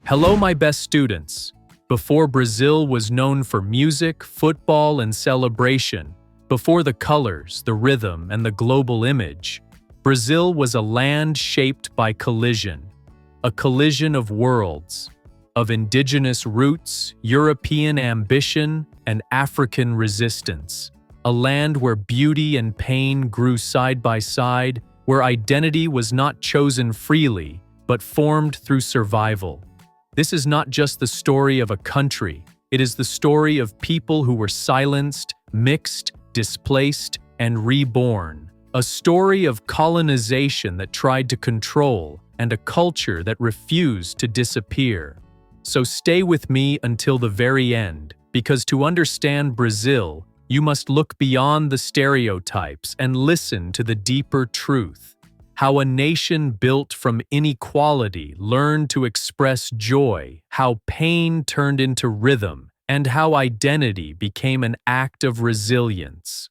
Hello, my best students. Before Brazil was known for music, football, and celebration, before the colors, the rhythm, and the global image, Brazil was a land shaped by collision. A collision of worlds, of indigenous roots, European ambition, and African resistance. A land where beauty and pain grew side by side, where identity was not chosen freely, but formed through survival. This is not just the story of a country, it is the story of people who were silenced, mixed, displaced, and reborn. A story of colonization that tried to control, and a culture that refused to disappear. So stay with me until the very end, because to understand Brazil, you must look beyond the stereotypes and listen to the deeper truth. How a nation built from inequality learned to express joy, how pain turned into rhythm, and how identity became an act of resilience.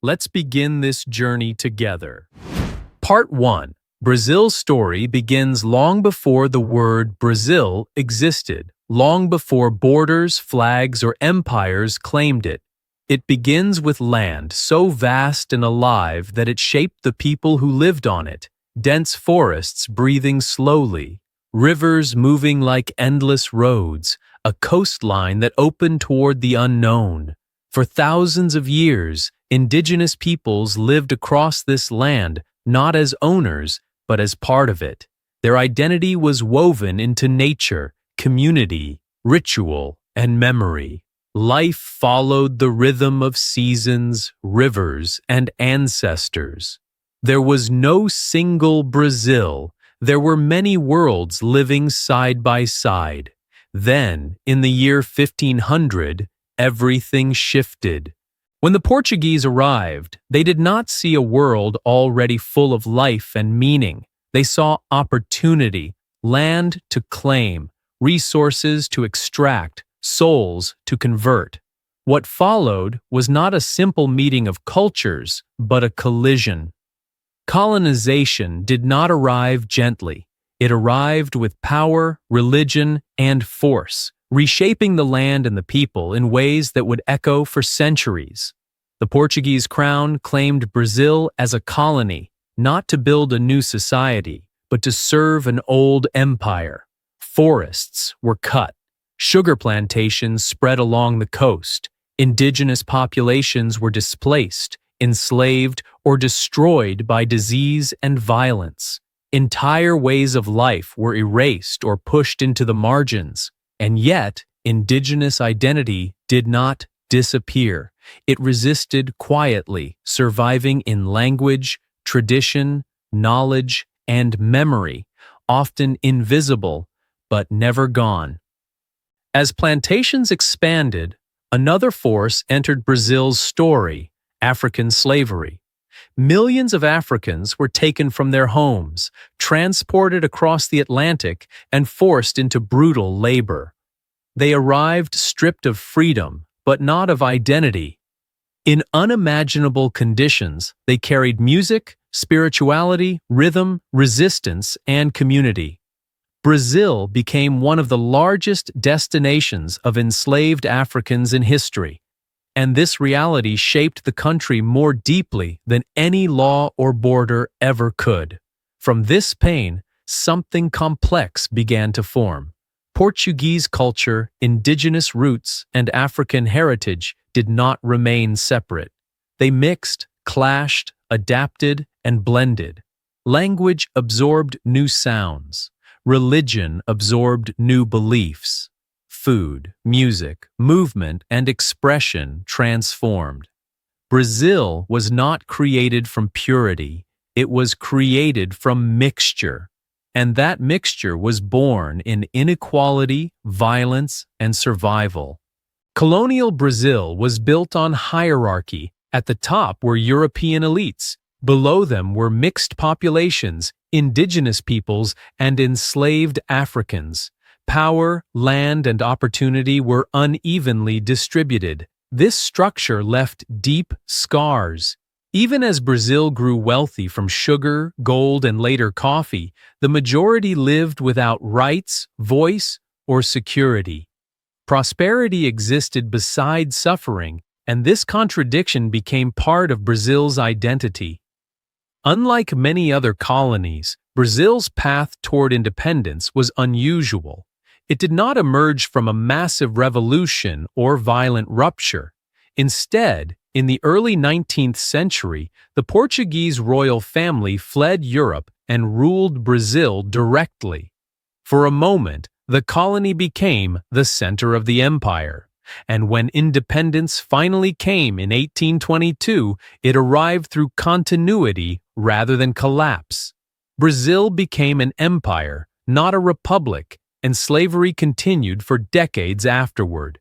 Let's begin this journey together. Part 1. Brazil's story begins long before the word Brazil existed, long before borders, flags, or empires claimed it. It begins with land so vast and alive that it shaped the people who lived on it, dense forests breathing slowly, rivers moving like endless roads, a coastline that opened toward the unknown. For thousands of years, indigenous peoples lived across this land, not as owners, but as part of it. Their identity was woven into nature, community, ritual, and memory. Life followed the rhythm of seasons, rivers, and ancestors. There was no single Brazil. There were many worlds living side by side. Then, in the year 1500, everything shifted. When the Portuguese arrived, they did not see a world already full of life and meaning. They saw opportunity, land to claim, resources to extract, souls to convert. What followed was not a simple meeting of cultures, but a collision. Colonization did not arrive gently. It arrived with power, religion, and force, reshaping the land and the people in ways that would echo for centuries. The Portuguese crown claimed Brazil as a colony, not to build a new society, but to serve an old empire. Forests were cut. Sugar plantations spread along the coast. Indigenous populations were displaced, enslaved, or destroyed by disease and violence. Entire ways of life were erased or pushed into the margins. And yet, indigenous identity did not disappear. It resisted quietly, surviving in language, tradition, knowledge, and memory, often invisible, but never gone. As plantations expanded, another force entered Brazil's story: African slavery. Millions of Africans were taken from their homes, transported across the Atlantic, and forced into brutal labor. They arrived stripped of freedom, but not of identity. In unimaginable conditions, they carried music, spirituality, rhythm, resistance, and community. Brazil became one of the largest destinations of enslaved Africans in history, and this reality shaped the country more deeply than any law or border ever could. From this pain, something complex began to form. Portuguese culture, indigenous roots, and African heritage did not remain separate. They mixed, clashed, adapted, and blended. Language absorbed new sounds. Religion absorbed new beliefs. Food, music, movement, and expression transformed. Brazil was not created from purity, it was created from mixture. And that mixture was born in inequality, violence, and survival. Colonial Brazil was built on hierarchy. At the top were European elites. Below them were mixed populations, indigenous peoples, and enslaved Africans. Power, land, and opportunity were unevenly distributed. This structure left deep scars. Even as Brazil grew wealthy from sugar, gold, and later coffee, the majority lived without rights, voice, or security. Prosperity existed beside suffering, and this contradiction became part of Brazil's identity. Unlike many other colonies, Brazil's path toward independence was unusual. It did not emerge from a massive revolution or violent rupture. Instead, in the early 19th century, the Portuguese royal family fled Europe and ruled Brazil directly. For a moment, the colony became the center of the empire. And when independence finally came in 1822, it arrived through continuity rather than collapse. Brazil became an empire, not a republic, and slavery continued for decades afterward.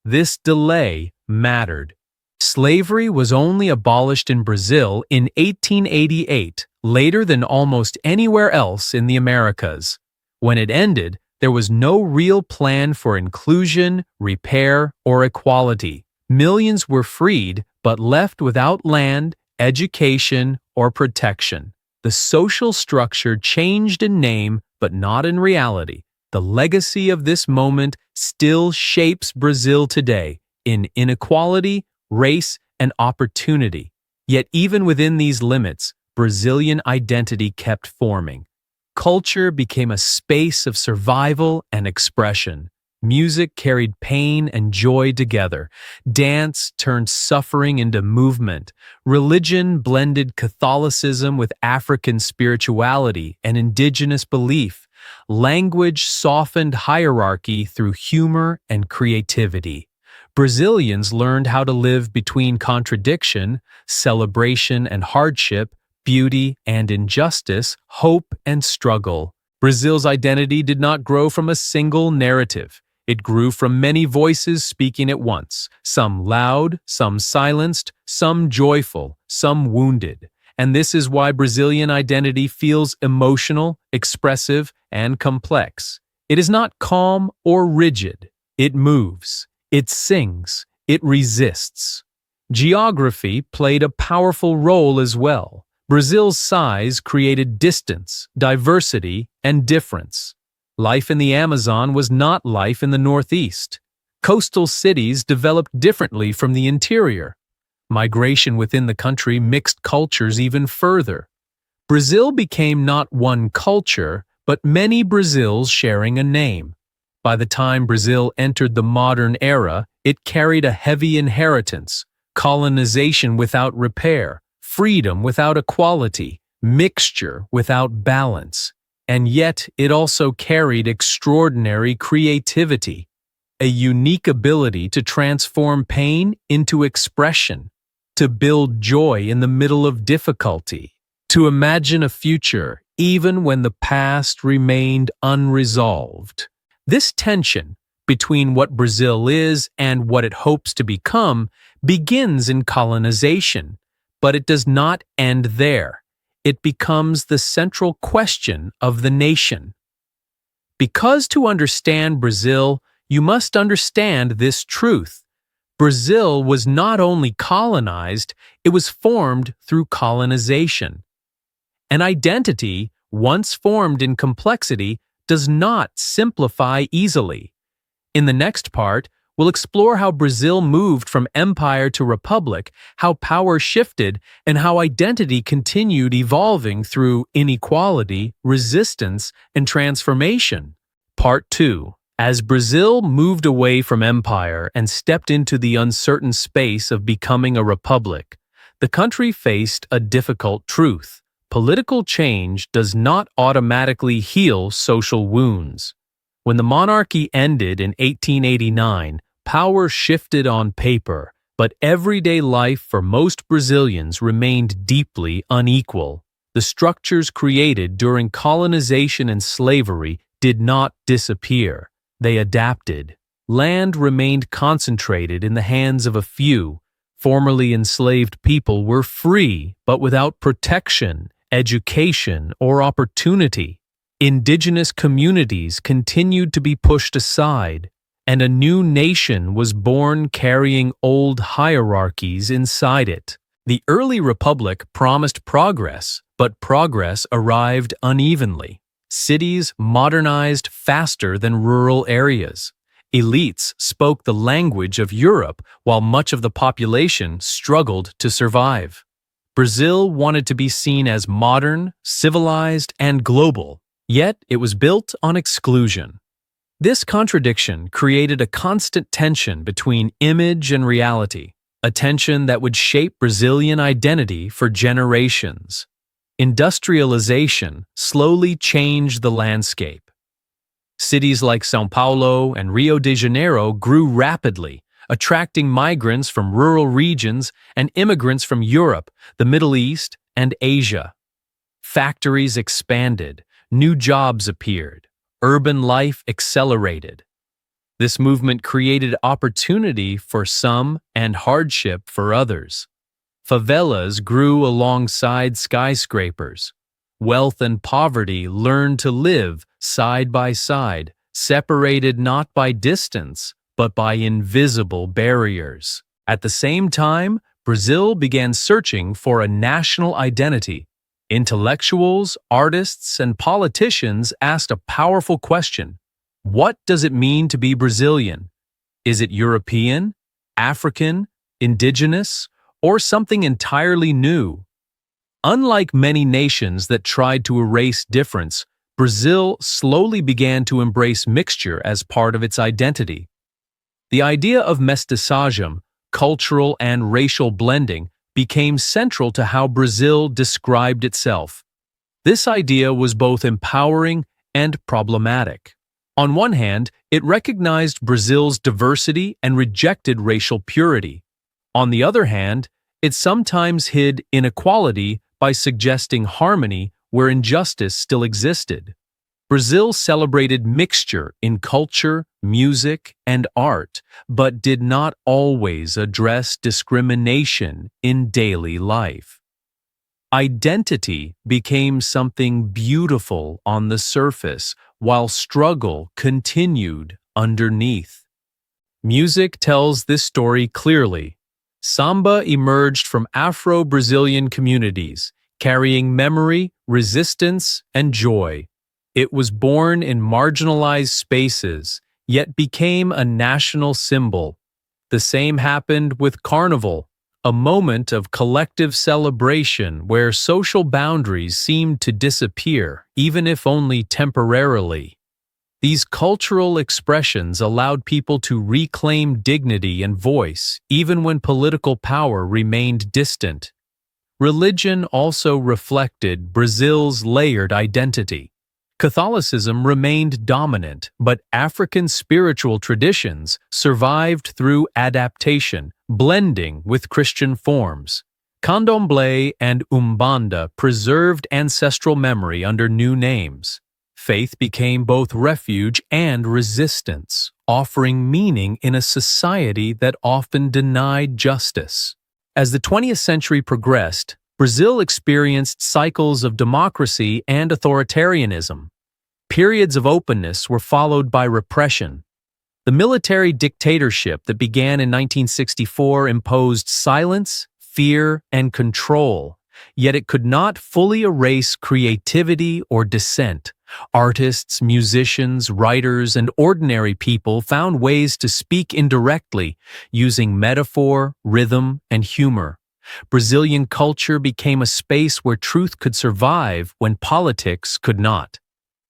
This delay mattered. Slavery was only abolished in Brazil in 1888, later than almost anywhere else in the Americas. When it ended, there was no real plan for inclusion, repair, or equality. Millions were freed, but left without land, education, or protection. The social structure changed in name, but not in reality. The legacy of this moment still shapes Brazil today in inequality, race, and opportunity. Yet even within these limits, Brazilian identity kept forming. Culture became a space of survival and expression. Music carried pain and joy together. Dance turned suffering into movement. Religion blended Catholicism with African spirituality and indigenous belief. Language softened hierarchy through humor and creativity. Brazilians learned how to live between contradiction, celebration and hardship, beauty and injustice, hope and struggle. Brazil's identity did not grow from a single narrative. It grew from many voices speaking at once, some loud, some silenced, some joyful, some wounded. And this is why Brazilian identity feels emotional, expressive, and complex. It is not calm or rigid. It moves. It sings. It resists. Geography played a powerful role as well. Brazil's size created distance, diversity, and difference. Life in the Amazon was not life in the Northeast. Coastal cities developed differently from the interior. Migration within the country mixed cultures even further. Brazil became not one culture, but many Brazils sharing a name. By the time Brazil entered the modern era, it carried a heavy inheritance: colonization without repair, freedom without equality, mixture without balance. And yet it also carried extraordinary creativity, a unique ability to transform pain into expression, to build joy in the middle of difficulty, to imagine a future even when the past remained unresolved. This tension between what Brazil is and what it hopes to become begins in colonization, but it does not end there. It becomes the central question of the nation. Because to understand Brazil, you must understand this truth. Brazil was not only colonized, it was formed through colonization. An identity, once formed in complexity, does not simplify easily. In the next part, we'll explore how Brazil moved from empire to republic, how power shifted, and how identity continued evolving through inequality, resistance, and transformation. Part 2. As Brazil moved away from empire and stepped into the uncertain space of becoming a republic, the country faced a difficult truth. Political change does not automatically heal social wounds. When the monarchy ended in 1889, power shifted on paper, but everyday life for most Brazilians remained deeply unequal. The structures created during colonization and slavery did not disappear. They adapted. Land remained concentrated in the hands of a few. Formerly enslaved people were free, but without protection, education, or opportunity. Indigenous communities continued to be pushed aside, and a new nation was born carrying old hierarchies inside it. The early republic promised progress, but progress arrived unevenly. Cities modernized faster than rural areas. Elites spoke the language of Europe while much of the population struggled to survive. Brazil wanted to be seen as modern, civilized, and global, yet it was built on exclusion. This contradiction created a constant tension between image and reality, a tension that would shape Brazilian identity for generations. Industrialization slowly changed the landscape. Cities like São Paulo and Rio de Janeiro grew rapidly, attracting migrants from rural regions and immigrants from Europe, the Middle East, and Asia. Factories expanded, new jobs appeared, urban life accelerated. This movement created opportunity for some and hardship for others. Favelas grew alongside skyscrapers. Wealth and poverty learned to live side by side, separated not by distance, but by invisible barriers. At the same time, Brazil began searching for a national identity. Intellectuals, artists, and politicians asked a powerful question. What does it mean to be Brazilian? Is it European, African, indigenous, or something entirely new? Unlike many nations that tried to erase difference, Brazil slowly began to embrace mixture as part of its identity. The idea of mestiçagem, cultural and racial blending, became central to how Brazil described itself. This idea was both empowering and problematic. On one hand, it recognized Brazil's diversity and rejected racial purity. On the other hand, it sometimes hid inequality by suggesting harmony where injustice still existed. Brazil celebrated mixture in culture, music, and art, but did not always address discrimination in daily life. Identity became something beautiful on the surface, while struggle continued underneath. Music tells this story clearly. Samba emerged from Afro-Brazilian communities, carrying memory, resistance, and joy. It was born in marginalized spaces, yet became a national symbol. The same happened with Carnival, a moment of collective celebration where social boundaries seemed to disappear, even if only temporarily. These cultural expressions allowed people to reclaim dignity and voice, even when political power remained distant. Religion also reflected Brazil's layered identity. Catholicism remained dominant, but African spiritual traditions survived through adaptation, blending with Christian forms. Candomblé and Umbanda preserved ancestral memory under new names. Faith became both refuge and resistance, offering meaning in a society that often denied justice. As the 20th century progressed, Brazil experienced cycles of democracy and authoritarianism. Periods of openness were followed by repression. The military dictatorship that began in 1964 imposed silence, fear, and control, yet it could not fully erase creativity or dissent. Artists, musicians, writers, and ordinary people found ways to speak indirectly, using metaphor, rhythm, and humor. Brazilian culture became a space where truth could survive when politics could not.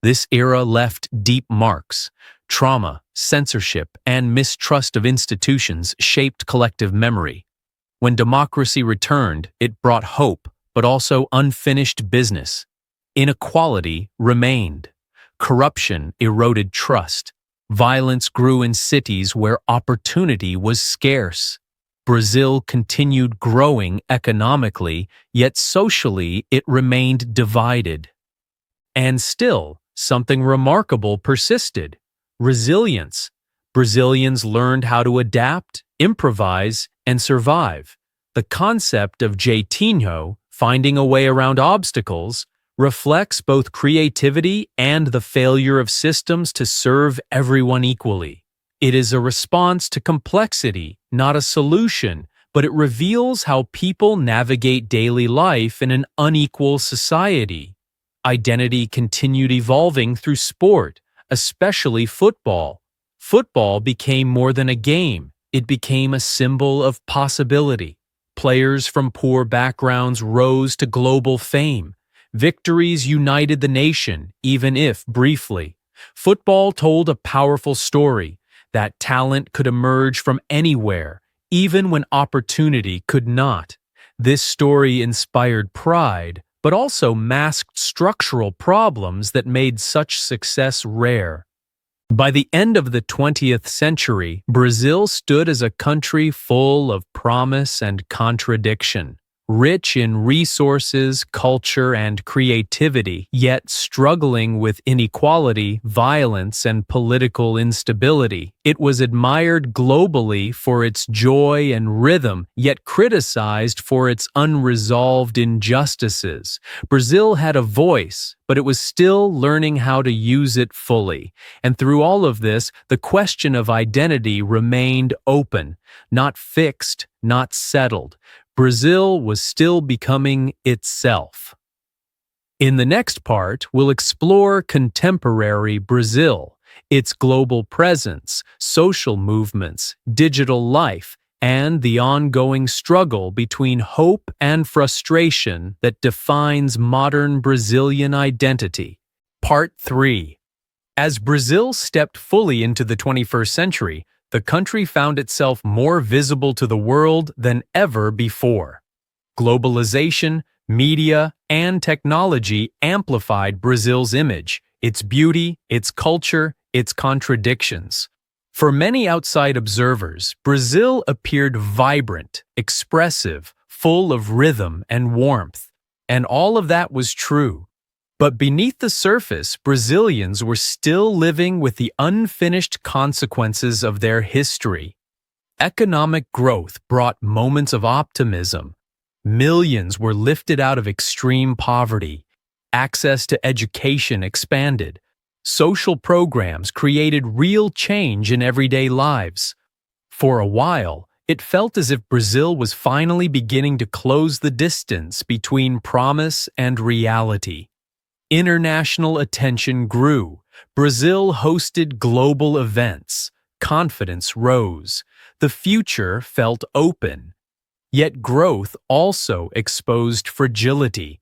This era left deep marks. Trauma, censorship, and mistrust of institutions shaped collective memory. When democracy returned, it brought hope, but also unfinished business. Inequality remained. Corruption eroded trust. Violence grew in cities where opportunity was scarce. Brazil continued growing economically, yet socially it remained divided. And still, something remarkable persisted: resilience. Brazilians learned how to adapt, improvise, and survive. The concept of jeitinho, finding a way around obstacles, reflects both creativity and the failure of systems to serve everyone equally. It is a response to complexity, not a solution, but it reveals how people navigate daily life in an unequal society. Identity continued evolving through sport, especially football. Football became more than a game, it became a symbol of possibility. Players from poor backgrounds rose to global fame. Victories united the nation, even if briefly. Football told a powerful story that talent could emerge from anywhere, even when opportunity could not. This story inspired pride, but also masked structural problems that made such success rare. By the end of the 20th century, Brazil stood as a country full of promise and contradiction. Rich in resources, culture, and creativity, yet struggling with inequality, violence, and political instability. It was admired globally for its joy and rhythm, yet criticized for its unresolved injustices. Brazil had a voice, but it was still learning how to use it fully. And through all of this, the question of identity remained open, not fixed, not settled. Brazil was still becoming itself. In the next part, we'll explore contemporary Brazil, its global presence, social movements, digital life, and the ongoing struggle between hope and frustration that defines modern Brazilian identity. Part 3. As Brazil stepped fully into the 21st century, the country found itself more visible to the world than ever before. Globalization, media, and technology amplified Brazil's image, its beauty, its culture, its contradictions. For many outside observers, Brazil appeared vibrant, expressive, full of rhythm and warmth. And all of that was true. But beneath the surface, Brazilians were still living with the unfinished consequences of their history. Economic growth brought moments of optimism. Millions were lifted out of extreme poverty. Access to education expanded. Social programs created real change in everyday lives. For a while, it felt as if Brazil was finally beginning to close the distance between promise and reality. International attention grew. Brazil hosted global events. Confidence rose. The future felt open. Yet growth also exposed fragility.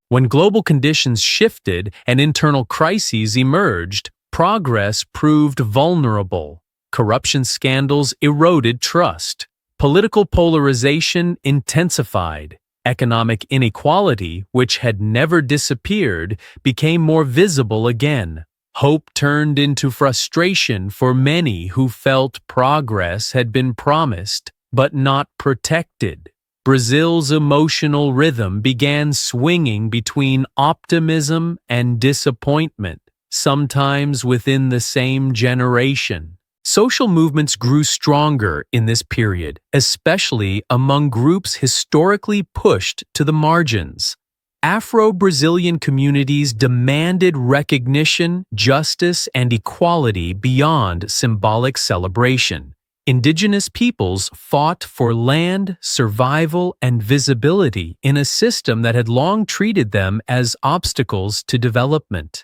When global conditions shifted and internal crises emerged, progress proved vulnerable. Corruption scandals eroded trust. Political polarization intensified. Economic inequality, which had never disappeared, became more visible again. Hope turned into frustration for many who felt progress had been promised but not protected. Brazil's emotional rhythm began swinging between optimism and disappointment, sometimes within the same generation. Social movements grew stronger in this period, especially among groups historically pushed to the margins. Afro-Brazilian communities demanded recognition, justice, and equality beyond symbolic celebration. Indigenous peoples fought for land, survival, and visibility in a system that had long treated them as obstacles to development.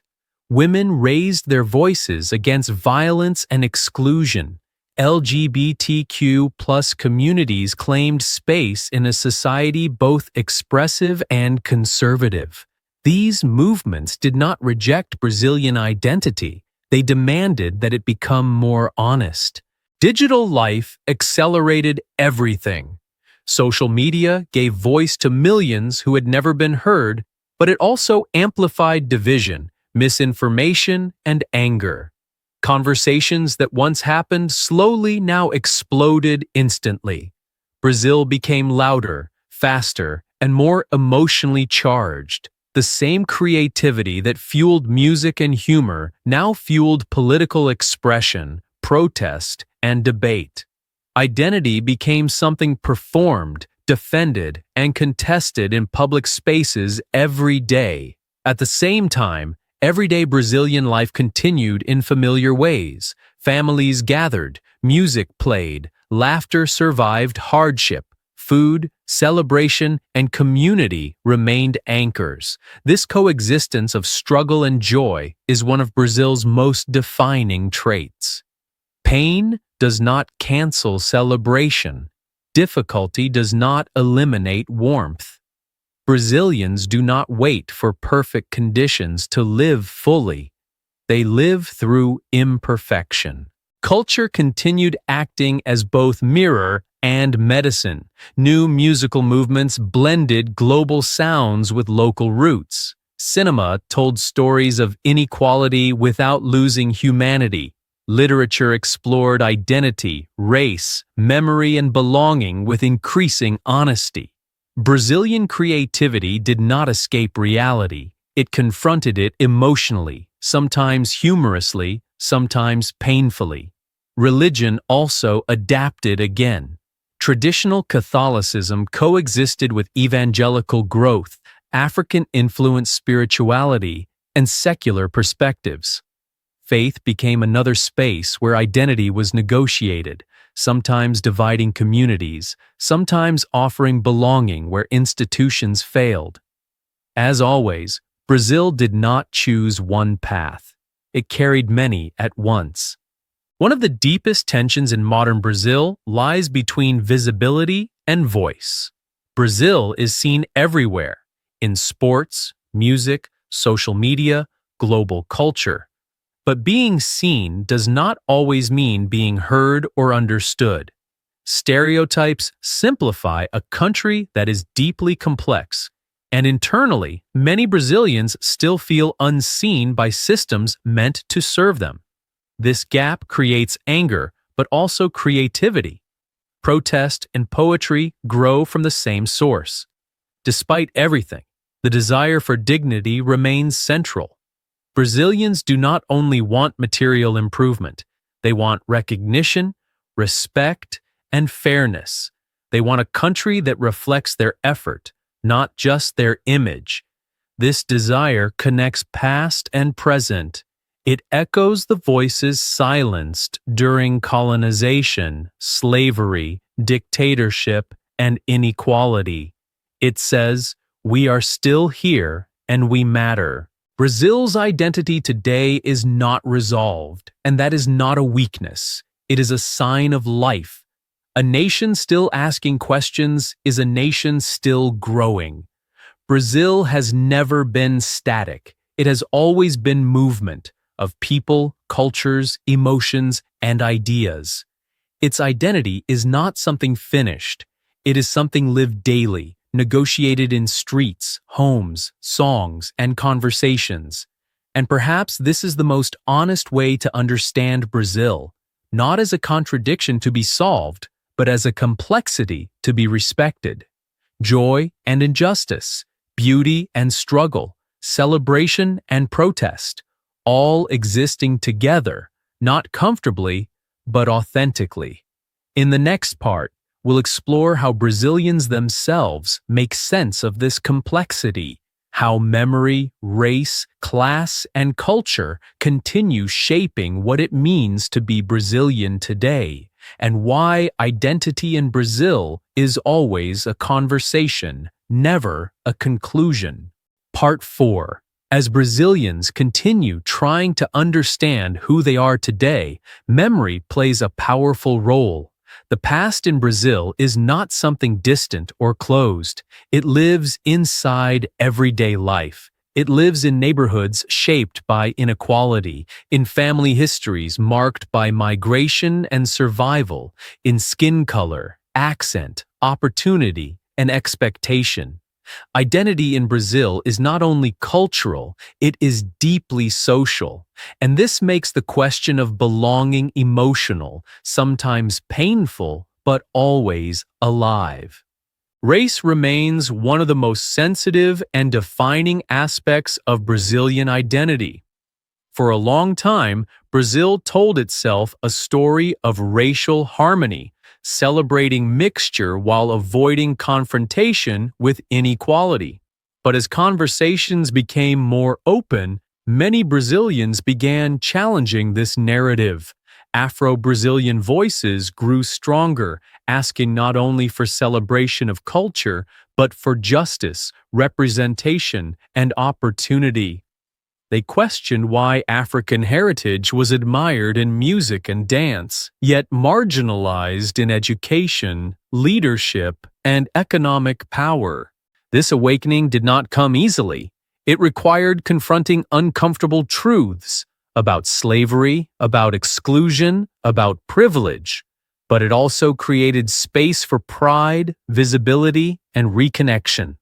Women raised their voices against violence and exclusion. LGBTQ+ communities claimed space in a society both expressive and conservative. These movements did not reject Brazilian identity. They demanded that it become more honest. Digital life accelerated everything. Social media gave voice to millions who had never been heard, but it also amplified division, misinformation, and anger. Conversations that once happened slowly now exploded instantly. Brazil became louder, faster, and more emotionally charged. The same creativity that fueled music and humor now fueled political expression, protest, and debate. Identity became something performed, defended, and contested in public spaces every day. At the same time, everyday Brazilian life continued in familiar ways. Families gathered, music played, laughter survived hardship. Food, celebration, and community remained anchors. This coexistence of struggle and joy is one of Brazil's most defining traits. Pain does not cancel celebration. Difficulty does not eliminate warmth. Brazilians do not wait for perfect conditions to live fully. They live through imperfection. Culture continued acting as both mirror and medicine. New musical movements blended global sounds with local roots. Cinema told stories of inequality without losing humanity. Literature explored identity, race, memory, and belonging with increasing honesty. Brazilian creativity did not escape reality. It confronted it emotionally, sometimes humorously, sometimes painfully. Religion also adapted again. Traditional Catholicism coexisted with evangelical growth, African-influenced spirituality, and secular perspectives. Faith became another space where identity was negotiated, sometimes dividing communities, sometimes offering belonging where institutions failed. As always, Brazil did not choose one path. It carried many at once. One of the deepest tensions in modern Brazil lies between visibility and voice. Brazil is seen everywhere, in sports, music, social media, global culture. But being seen does not always mean being heard or understood. Stereotypes simplify a country that is deeply complex, and internally, many Brazilians still feel unseen by systems meant to serve them. This gap creates anger, but also creativity. Protest and poetry grow from the same source. Despite everything, the desire for dignity remains central. Brazilians do not only want material improvement, they want recognition, respect, and fairness. They want a country that reflects their effort, not just their image. This desire connects past and present. It echoes the voices silenced during colonization, slavery, dictatorship, and inequality. It says, "We are still here and we matter." Brazil's identity today is not resolved, and that is not a weakness. It is a sign of life. A nation still asking questions is a nation still growing. Brazil has never been static. It has always been movement of people, cultures, emotions, and ideas. Its identity is not something finished. It is something lived daily, negotiated in streets, homes, songs, and conversations. And perhaps this is the most honest way to understand Brazil, not as a contradiction to be solved, but as a complexity to be respected. Joy and injustice, beauty and struggle, celebration and protest, all existing together, not comfortably, but authentically. In the next part, we'll explore how Brazilians themselves make sense of this complexity, how memory, race, class, and culture continue shaping what it means to be Brazilian today, and why identity in Brazil is always a conversation, never a conclusion. Part 4. As Brazilians continue trying to understand who they are today, memory plays a powerful role. The past in Brazil is not something distant or closed. It lives inside everyday life. It lives in neighborhoods shaped by inequality, in family histories marked by migration and survival, in skin color, accent, opportunity, and expectation. Identity in Brazil is not only cultural, it is deeply social, and this makes the question of belonging emotional, sometimes painful, but always alive. Race remains one of the most sensitive and defining aspects of Brazilian identity. For a long time, Brazil told itself a story of racial harmony, celebrating mixture while avoiding confrontation with inequality. But as conversations became more open, many Brazilians began challenging this narrative. Afro-Brazilian voices grew stronger, asking not only for celebration of culture, but for justice, representation, and opportunity. They questioned why African heritage was admired in music and dance, yet marginalized in education, leadership, and economic power. This awakening did not come easily. It required confronting uncomfortable truths about slavery, about exclusion, about privilege, but it also created space for pride, visibility, and reconnection.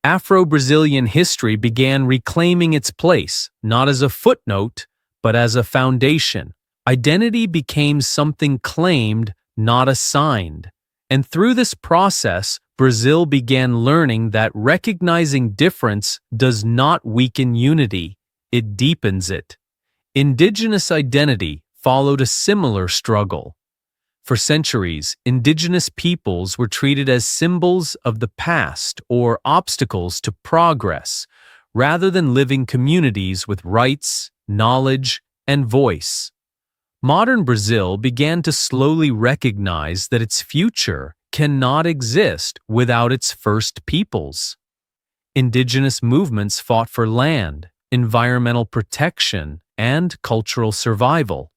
Afro-Brazilian history began reclaiming its place, not as a footnote, but as a foundation. Identity became something claimed, not assigned. And through this process, Brazil began learning that recognizing difference does not weaken unity, it deepens it. Indigenous identity followed a similar struggle. For centuries, indigenous peoples were treated as symbols of the past or obstacles to progress, rather than living communities with rights, knowledge, and voice. Modern Brazil began to slowly recognize that its future cannot exist without its first peoples. Indigenous movements fought for land, environmental protection, and cultural survival.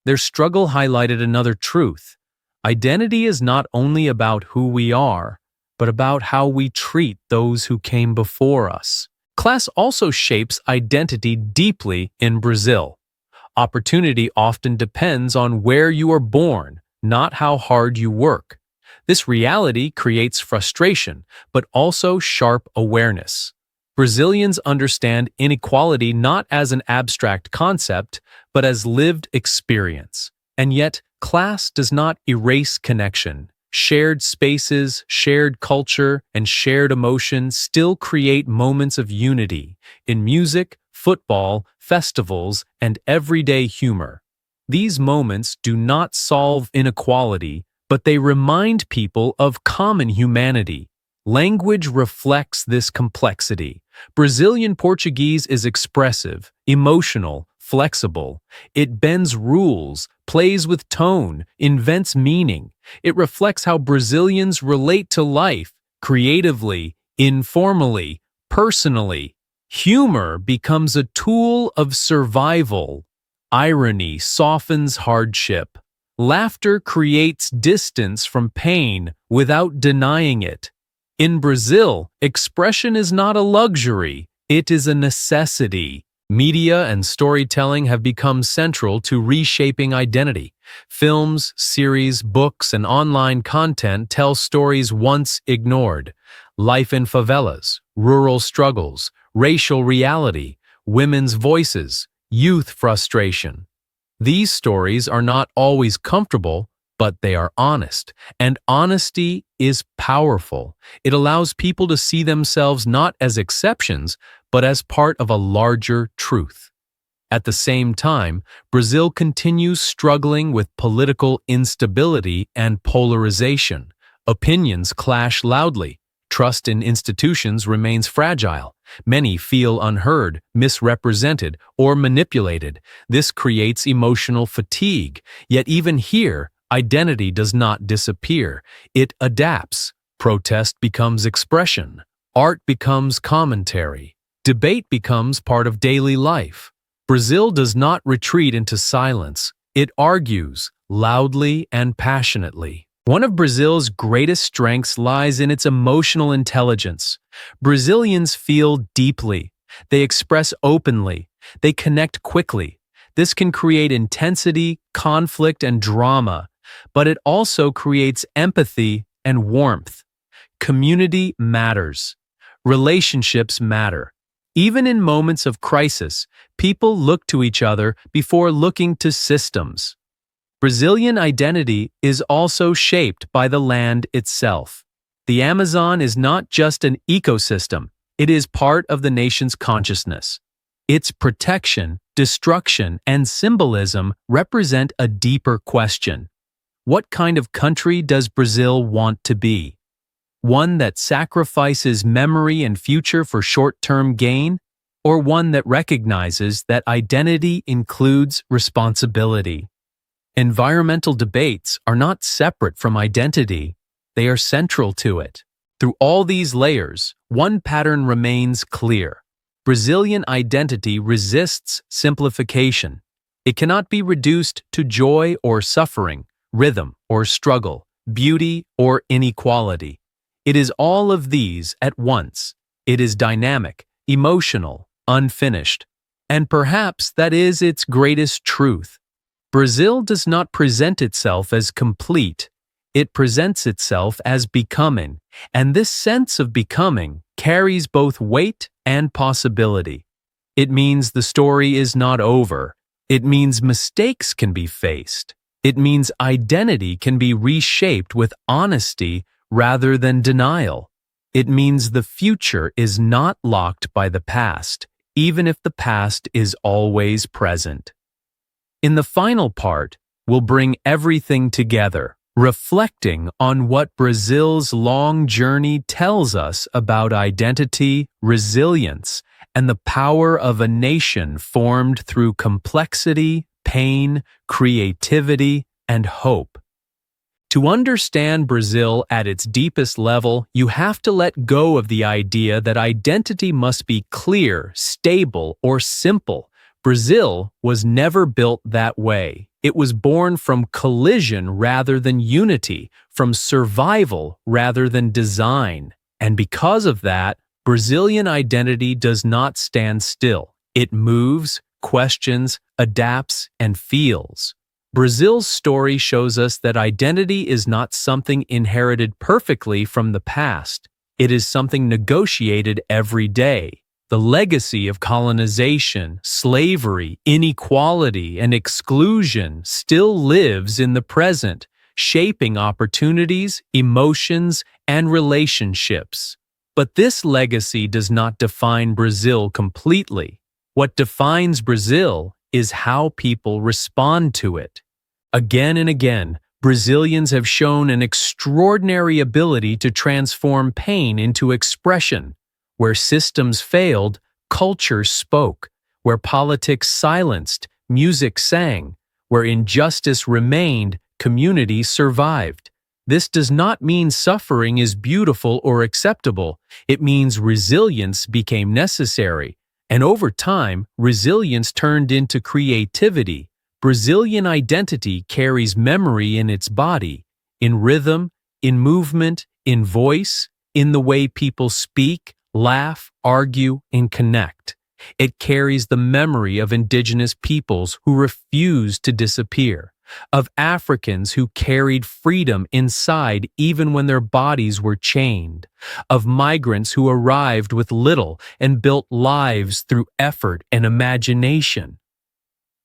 Their struggle highlighted another truth. Identity is not only about who we are, but about how we treat those who came before us. Class also shapes identity deeply in Brazil. Opportunity often depends on where you are born, not how hard you work. This reality creates frustration, but also sharp awareness. Brazilians understand inequality not as an abstract concept, but as lived experience. And yet, class does not erase connection. Shared spaces, shared culture, and shared emotion still create moments of unity in music, football, festivals, and everyday humor. These moments do not solve inequality, but they remind people of common humanity. Language reflects this complexity. Brazilian Portuguese is expressive, emotional, flexible. It bends rules, plays with tone, invents meaning. It reflects how Brazilians relate to life, creatively, informally, personally. Humor becomes a tool of survival. Irony softens hardship. Laughter creates distance from pain without denying it. In Brazil, expression is not a luxury, it is a necessity. Media and storytelling have become central to reshaping identity. Films, series, books, and online content tell stories once ignored. Life in favelas, rural struggles, racial reality, women's voices, youth frustration. These stories are not always comfortable, but they are honest, and honesty is powerful. It allows people to see themselves not as exceptions, but as part of a larger truth. At the same time, Brazil continues struggling with political instability and polarization. Opinions clash loudly. Trust in institutions remains fragile. Many feel unheard, misrepresented, or manipulated. This creates emotional fatigue. Yet even here, identity does not disappear. It adapts. Protest becomes expression. Art becomes commentary. Debate becomes part of daily life. Brazil does not retreat into silence. It argues, loudly and passionately. One of Brazil's greatest strengths lies in its emotional intelligence. Brazilians feel deeply. They express openly. They connect quickly. This can create intensity, conflict, and drama, but it also creates empathy and warmth. Community matters. Relationships matter. Even in moments of crisis, people look to each other before looking to systems. Brazilian identity is also shaped by the land itself. The Amazon is not just an ecosystem, it is part of the nation's consciousness. Its protection, destruction, and symbolism represent a deeper question. What kind of country does Brazil want to be? One that sacrifices memory and future for short-term gain? or one that recognizes that identity includes responsibility. Environmental debates are not separate from identity, they are central to it. Through all these layers, one pattern remains clear. Brazilian identity resists simplification. It cannot be reduced to joy or suffering, rhythm or struggle, beauty or inequality. It is all of these at once. It is dynamic, emotional, unfinished. And perhaps that is its greatest truth. Brazil does not present itself as complete. It presents itself as becoming, and this sense of becoming carries both weight and possibility. It means the story is not over. It means mistakes can be faced. It means identity can be reshaped with honesty rather than denial. It means the future is not locked by the past, even if the past is always present. In the final part, we'll bring everything together, reflecting on what Brazil's long journey tells us about identity, resilience, and the power of a nation formed through complexity, pain, creativity, and hope. To understand Brazil at its deepest level, you have to let go of the idea that identity must be clear, stable, or simple. Brazil was never built that way. It was born from collision rather than unity, from survival rather than design. And because of that, Brazilian identity does not stand still. It moves, questions, adapts, and feels. Brazil's story shows us that identity is not something inherited perfectly from the past. It is something negotiated every day. The legacy of colonization, slavery, inequality, and exclusion still lives in the present, shaping opportunities, emotions, and relationships. But this legacy does not define Brazil completely. What defines Brazil is how people respond to it. Again and again, Brazilians have shown an extraordinary ability to transform pain into expression. Where systems failed, culture spoke. Where politics silenced, music sang. Where injustice remained, community survived. This does not mean suffering is beautiful or acceptable. It means resilience became necessary. And over time, resilience turned into creativity. Brazilian identity carries memory in its body, in rhythm, in movement, in voice, in the way people speak, laugh, argue, and connect. It carries the memory of indigenous peoples who refused to disappear, of Africans who carried freedom inside even when their bodies were chained, of migrants who arrived with little and built lives through effort and imagination.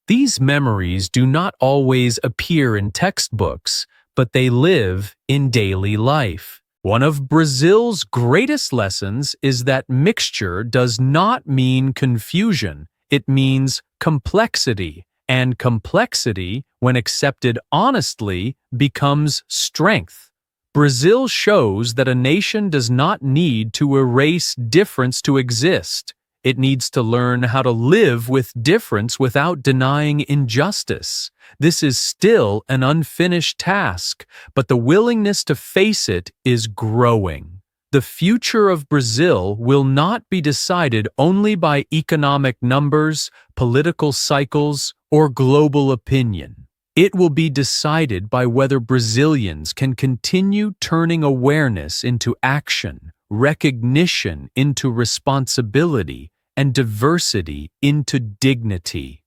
These memories do not always appear in textbooks, but they live in daily life. One of Brazil's greatest lessons is that mixture does not mean confusion. It means complexity, and complexity, when accepted honestly, becomes strength. Brazil shows that a nation does not need to erase difference to exist. It needs to learn how to live with difference without denying injustice. This is still an unfinished task, but the willingness to face it is growing. The future of Brazil will not be decided only by economic numbers, political cycles, or global opinion. It will be decided by whether Brazilians can continue turning awareness into action, recognition into responsibility, and diversity into dignity.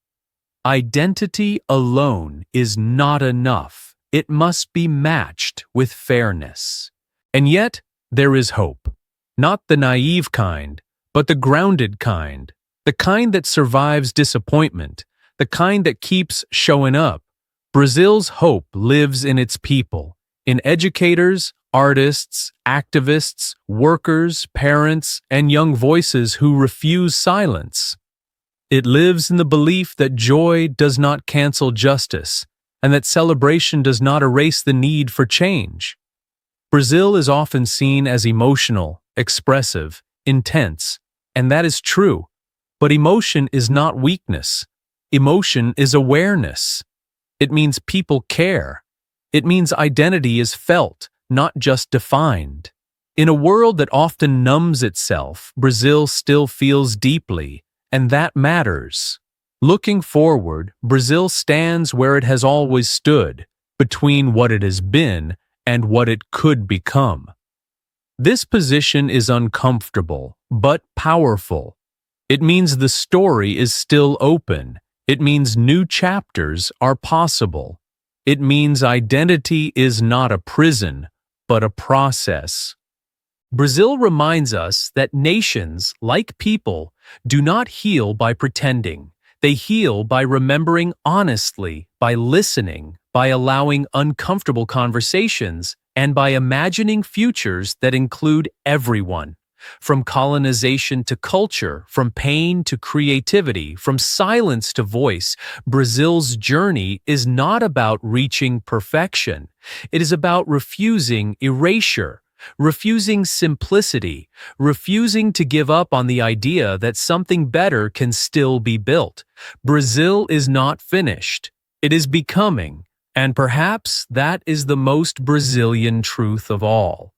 Identity alone is not enough. It must be matched with fairness. And yet, there is hope. Not the naive kind, but the grounded kind. The kind that survives disappointment. The kind that keeps showing up. Brazil's hope lives in its people, in educators, artists, activists, workers, parents, and young voices who refuse silence. It lives in the belief that joy does not cancel justice, and that celebration does not erase the need for change. Brazil is often seen as emotional, expressive, intense, and that is true. But emotion is not weakness. Emotion is awareness. It means people care. It means identity is felt, not just defined. In a world that often numbs itself, Brazil still feels deeply, and that matters. Looking forward, Brazil stands where it has always stood, between what it has been and what it could become. This position is uncomfortable, but powerful. It means the story is still open. It means new chapters are possible. It means identity is not a prison, but a process. Brazil reminds us that nations, like people, do not heal by pretending. They heal by remembering honestly, by listening, by allowing uncomfortable conversations, and by imagining futures that include everyone. From colonization to culture, from pain to creativity, from silence to voice, Brazil's journey is not about reaching perfection. It is about refusing erasure, refusing simplicity, refusing to give up on the idea that something better can still be built. Brazil is not finished. It is becoming, and perhaps that is the most Brazilian truth of all.